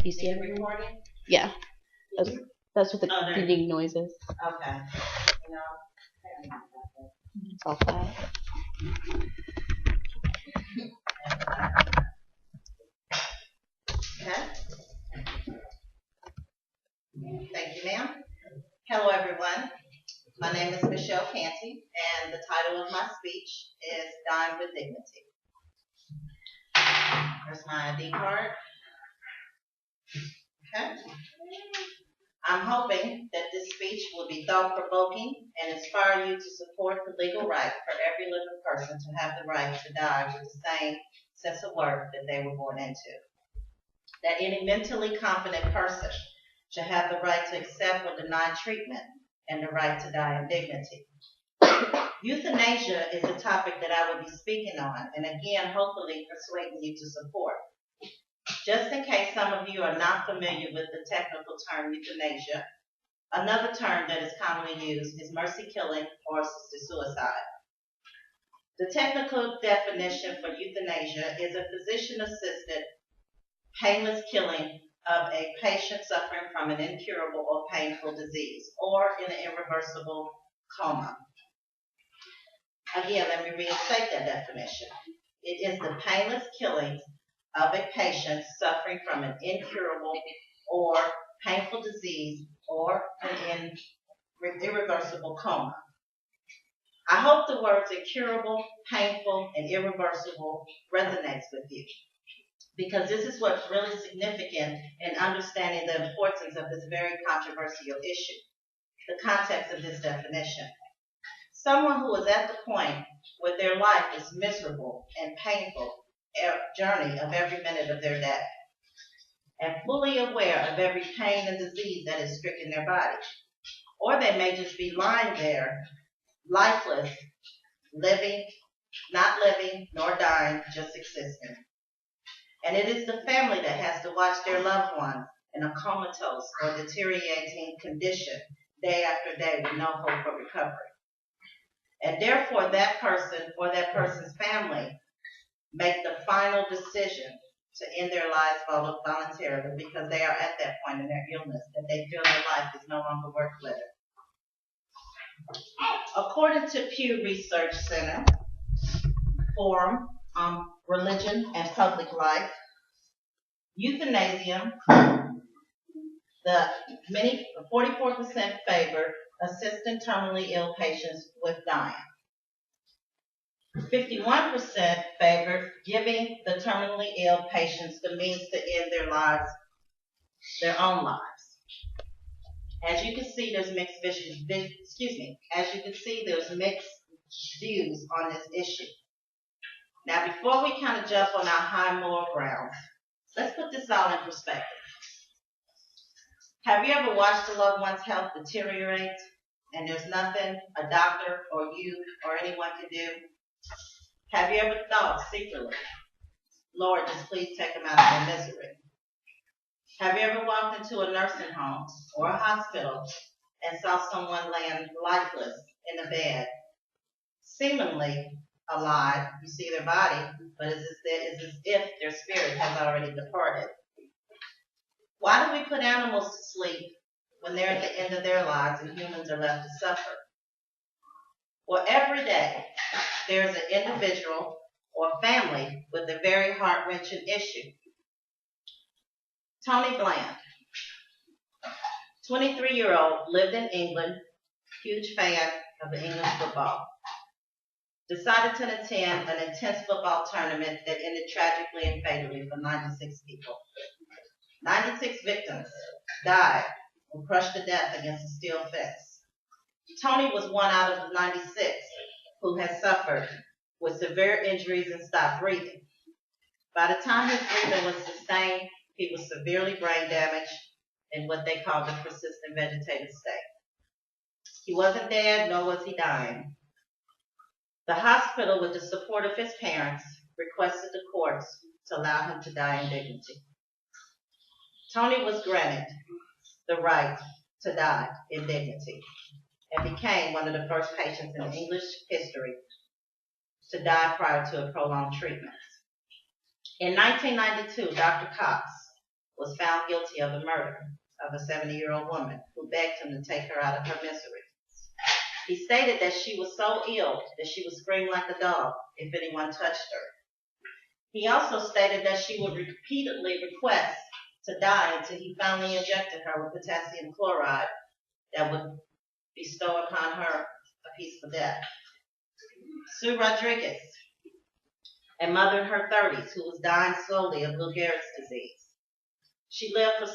You see it recording? Yeah. That's what the ding noise is. Okay. It's all flat. Okay. Thank you, ma'am. Hello, everyone. My name is Michelle Canty, and the title of my speech is Dying with Dignity. There's my ID card. Okay. I'm hoping that this speech will be thought-provoking and inspire you to support the legal right for every living person to have the right to die with the same sense of worth that they were born into. That any mentally competent person should have the right to accept or deny treatment and the right to die in dignity. Euthanasia is a topic that I will be speaking on, and again, hopefully persuading you to support. Just in case some of you are not familiar with the technical term euthanasia, another term that is commonly used is mercy killing or assisted suicide. The technical definition for euthanasia is a physician-assisted, painless killing of a patient suffering from an incurable or painful disease or in an irreversible coma. Again, let me restate that definition. It is the painless killing of a patient suffering from an incurable or painful disease or an irreversible coma. I hope the words incurable, painful, and irreversible resonates with you, because this is what's really significant in understanding the importance of this very controversial issue, the context of this definition. Someone who is at the point where their life is miserable and painful journey of every minute of their day, and fully aware of every pain and disease that is stricken their body. Or they may just be lying there, lifeless, living, not living, nor dying, just existing. And it is the family that has to watch their loved ones in a comatose or deteriorating condition day after day with no hope for recovery. And therefore that person or that person's family make the final decision to end their lives voluntarily because they are at that point in their illness that they feel their life is no longer worth living. According to Pew Research Center Forum on Religion and Public Life, euthanasia, the 44% favor assisting terminally ill patients with dying. 51% favored giving the terminally ill patients the means to end their lives, their own lives. As you can see, there's mixed views on this issue. Now, before we kind of jump on our high moral grounds, let's put this all in perspective. Have you ever watched a loved one's health deteriorate and there's nothing a doctor or you or anyone can do? Have you ever thought secretly, Lord, just please take them out of their misery? Have you ever walked into a nursing home or a hospital and saw someone laying lifeless in a bed, seemingly alive? You see their body, but it's as if their spirit has already departed. Why do we put animals to sleep when they're at the end of their lives and humans are left to suffer? Well, every day there's an individual or family with a very heart-wrenching issue. Tony Bland, 23-year-old, lived in England, huge fan of the English football. Decided to attend an intense football tournament that ended tragically and fatally for 96 people. 96 victims died or crushed to death against a steel fence. Tony was one out of the 96 who had suffered with severe injuries and stopped breathing. By the time his breathing was sustained, he was severely brain damaged in what they call the persistent vegetative state. He wasn't dead, nor was he dying. The hospital, with the support of his parents, requested the courts to allow him to die in dignity. Tony was granted the right to die in dignity and became one of the first patients in English history to die prior to a prolonged treatment. In 1992, Dr. Cox was found guilty of the murder of a 70-year-old woman who begged him to take her out of her misery. He stated that she was so ill that she would scream like a dog if anyone touched her. He also stated that she would repeatedly request to die until he finally injected her with potassium chloride that would bestow upon her a peaceful death. Sue Rodriguez, a mother in her 30s who was dying slowly of Lou Gehrig's disease. She lived for